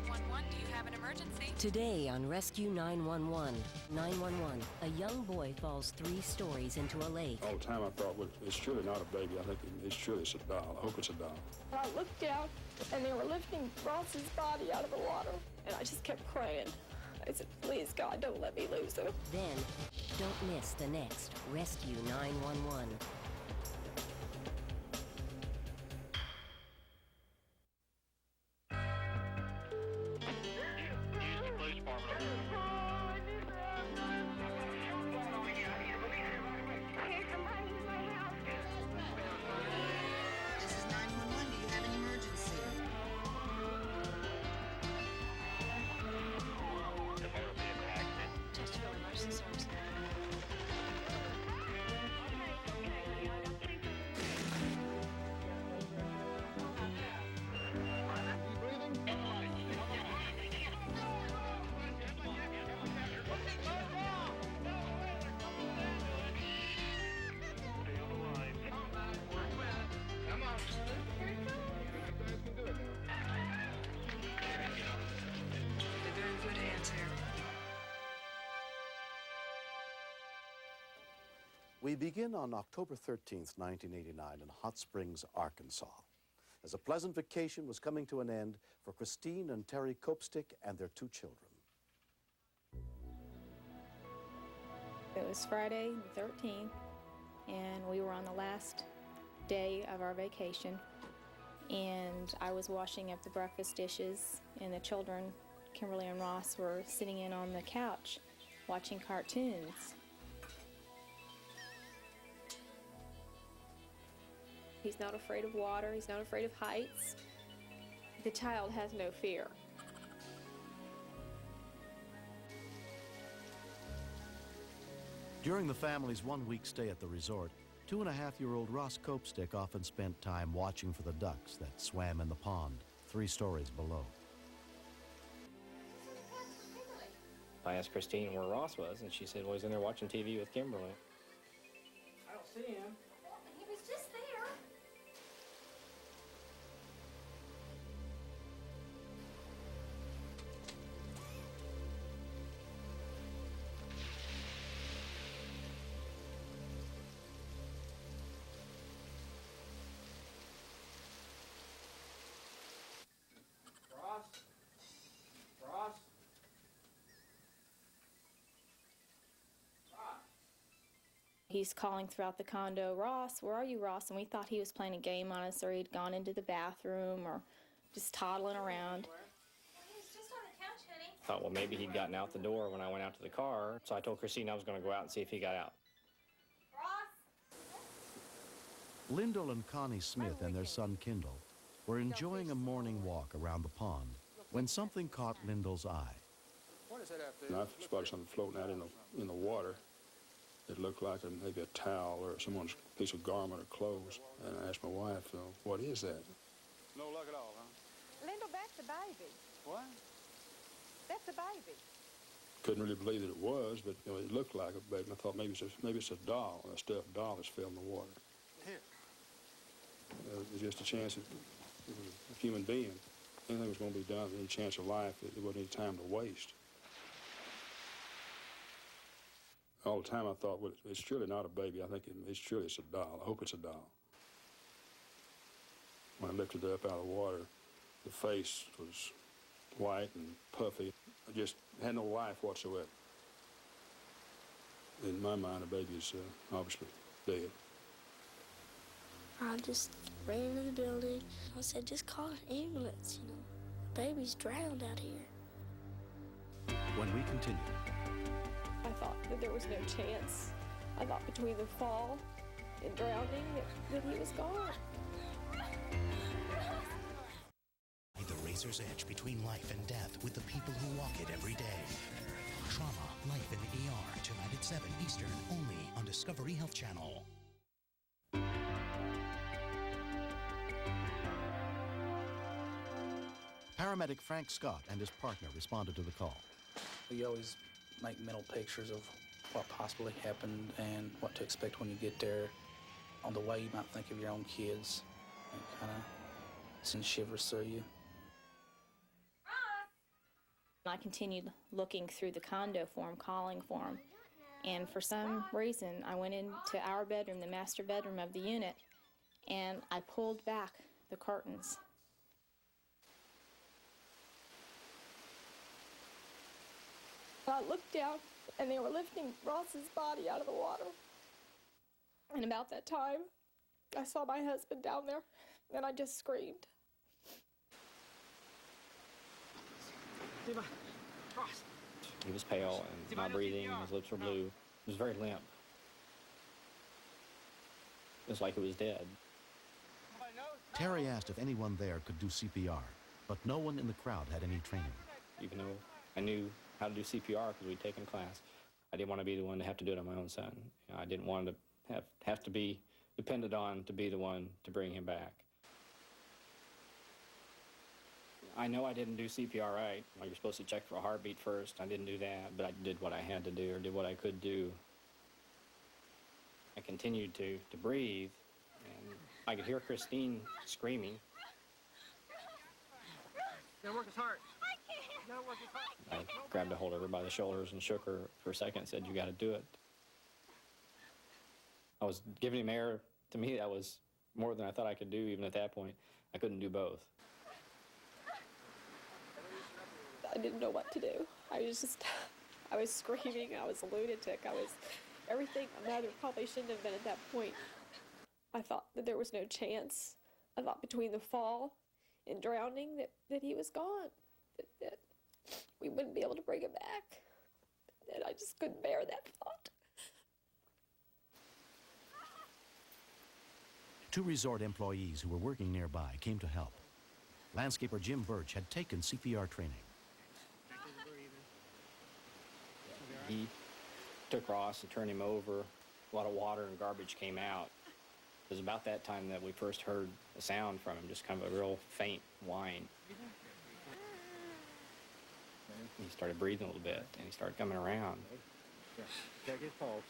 911, do you have an emergency? Today on Rescue 911. 911, a young boy falls 3 stories into a lake. All the time I thought, well, it's surely not a baby. I think it's a doll. I hope it's a doll. I looked down, and they were lifting Ross's body out of the water, and I just kept praying. I said, please, God, don't let me lose him. Then, don't miss the next Rescue 911. We begin on October 13th, 1989 in Hot Springs, Arkansas, as a pleasant vacation was coming to an end for Christine and Terry Copestick and their 2 children. It was Friday the 13th, and we were on the last day of our vacation, and I was washing up the breakfast dishes, and the children, Kimberly and Ross, were sitting in on the couch watching cartoons. He's not afraid of water, he's not afraid of heights. The child has no fear. During the family's 1-week stay at the resort, 2.5-year-old Ross Copestick often spent time watching for the ducks that swam in the pond 3 stories below. I asked Christine where Ross was, and she said, well, he's in there watching TV with Kimberly. I don't see him. He was just there. Ross? He's calling throughout the condo, Ross, where are you, Ross? And we thought he was playing a game on us, or he'd gone into the bathroom, or just toddling around. He was just on the couch, honey. I thought, well, maybe he'd gotten out the door when I went out to the car, so I told Christine I was going to go out and see if he got out. Ross? Lyndall and Connie Smith and their son Kendall were enjoying a morning walk around the pond when something caught Lyndall's eye. What is that out there? And I spotted something floating out in the water. It looked like maybe a towel or someone's piece of garment or clothes. And I asked my wife, what is that? No luck at all, huh? Lyndall, that's a baby. What? That's a baby. Couldn't really believe that it was, but it looked like a baby. And I thought maybe it's a doll, a stuffed doll that's fell in the water. Here. There's just a chance that it was a human being. Anything was going to be done, any chance of life, it wasn't any time to waste. All the time I thought, well, it's surely not a baby. I think it's a doll. I hope it's a doll. When I lifted it up out of the water, the face was white and puffy. It just had no life whatsoever. In my mind, a baby is obviously dead. I just ran into the building. I said, just call an ambulance, The baby's drowned out here. When we continue. I thought that there was no chance. I thought between the fall and drowning that he was gone. The razor's edge between life and death with the people who walk it every day. Trauma, Life in the ER, tonight at 7 Eastern, only on Discovery Health Channel. Paramedic Frank Scott and his partner responded to the call. We always make mental pictures of what possibly happened and what to expect when you get there. On the way, you might think of your own kids. It kind of sends shivers through you. I continued looking through the condo for him, calling for him. And for some reason, I went into our bedroom, the master bedroom of the unit, and I pulled back the curtains. I looked down, and they were lifting Ross's body out of the water. And about that time, I saw my husband down there, and I just screamed. He was pale and not breathing, his lips were blue. He was very limp. It was like he was dead. Terry asked if anyone there could do CPR, but no one in the crowd had any training. Even though I knew how to do CPR because we'd taken class, I didn't want to be the one to have to do it on my own son. You know, I didn't want to have to be depended on to be the one to bring him back. I know I didn't do CPR right. You're supposed to check for a heartbeat first. I didn't do that, but I did what I had to do, or did what I could do. I continued to breathe, and I could hear Christine screaming. Gotta work his heart. I gotta work his heart. I grabbed a hold of her by the shoulders and shook her for a second and said, "You gotta do it." I was giving him air. To me, that was more than I thought I could do, even at that point. I couldn't do both. I didn't know what to do. I was screaming, I was a lunatic, I was everything a mother probably shouldn't have been at that point. I thought that there was no chance. I thought between the fall and drowning that he was gone, that we wouldn't be able to bring him back. And I just couldn't bear that thought. Two resort employees who were working nearby came to help. Landscaper Jim Birch had taken CPR training. He took Ross and turned him over. A lot of water and garbage came out. It was about that time that we first heard a sound from him, just kind of a real faint whine. He started breathing a little bit, and he started coming around. Check his pulse.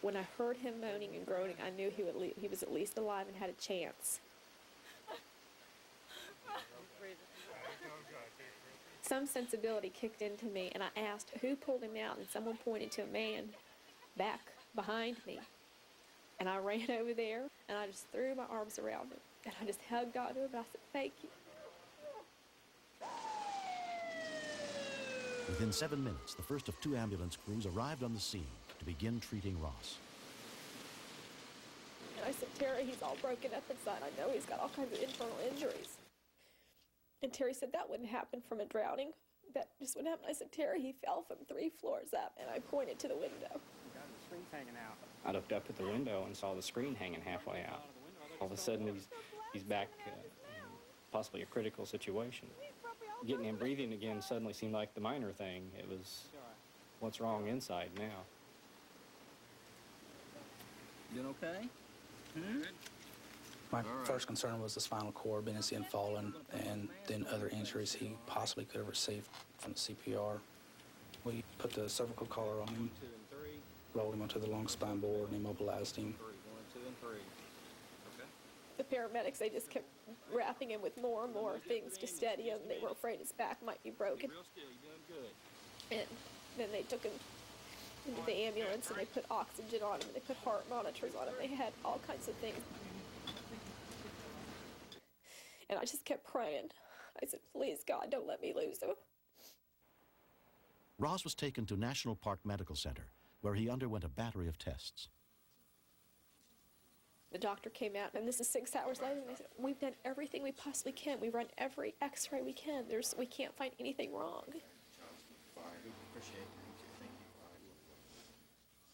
When I heard him moaning and groaning, I knew he was at least alive and had a chance. Some sensibility kicked into me, and I asked who pulled him out, and someone pointed to a man back behind me. And I ran over there, and I just threw my arms around him, and I just hugged onto him, and I said, "Thank you." Within 7 minutes, the first of two ambulance crews arrived on the scene to begin treating Ross. And I said, "Terry, he's all broken up inside. I know he's got all kinds of internal injuries." And Terry said, "That wouldn't happen from a drowning. That just wouldn't happen." I said, "Terry, he fell from 3 floors up," and I pointed to the window. The screen's hanging out. I looked up at the window and saw the screen hanging halfway out. All of a sudden, he's back in possibly a critical situation. Getting him breathing again suddenly seemed like the minor thing. It was what's wrong inside now. Doing okay? Mm-hmm. My first concern was the spinal cord being seen fallen, and then other injuries he possibly could have received from the CPR. We put the cervical collar on him, rolled him onto the long spine board, and immobilized him. The paramedics, they just kept wrapping him with more and more things to steady him. They were afraid his back might be broken. And then they took him into the ambulance, and they put oxygen on him, and they put heart monitors on him. They had all kinds of things. And I just kept praying. I said, "Please, God, don't let me lose him." Ross was taken to National Park Medical Center, where he underwent a battery of tests. The doctor came out, and this is 6 hours later, and they said, "We've done everything we possibly can. We run every x-ray we can. We can't find anything wrong."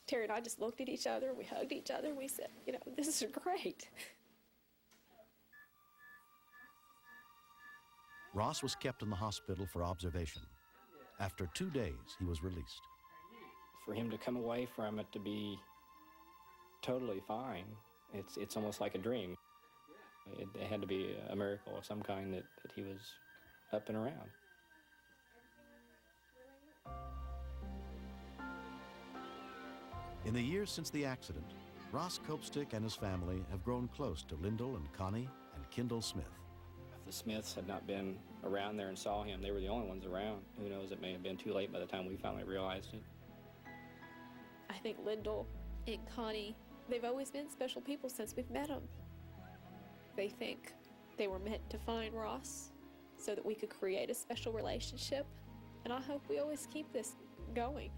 Terry and I just looked at each other, we hugged each other, and we said, "This is great." Ross was kept in the hospital for observation. After 2 days, he was released. For him to come away from it to be totally fine, it's almost like a dream. It had to be a miracle of some kind that he was up and around. In the years since the accident, Ross Copestick and his family have grown close to Lyndall and Connie and Kendall Smith. the Smiths had not been around there and saw him, they were the only ones around. Who knows, it may have been too late by the time we finally realized it. I think Lyndall and Connie, they've always been special people since we've met them. They think they were meant to find Ross so that we could create a special relationship. And I hope we always keep this going.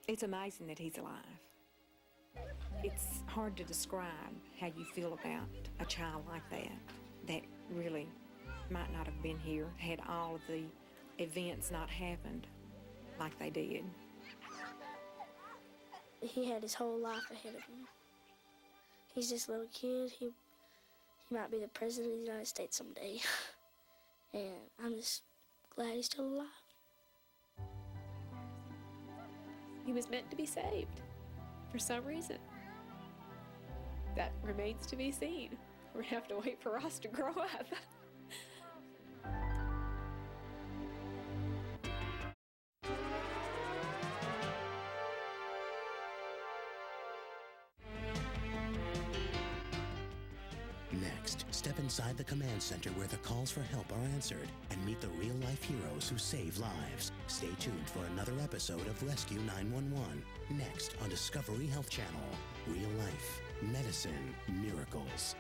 It's amazing that he's alive. It's hard to describe how you feel about a child like that really might not have been here had all of the events not happened like they did. He had his whole life ahead of him. He's just a little kid. He might be the president of the United States someday. And I'm just glad he's still alive. He was meant to be saved for some reason. That remains to be seen. We're gonna have to wait for Ross to grow up. Next, step inside the command center where the calls for help are answered and meet the real-life heroes who save lives. Stay tuned for another episode of Rescue 911, next on Discovery Health Channel. Real life, medicine, miracles.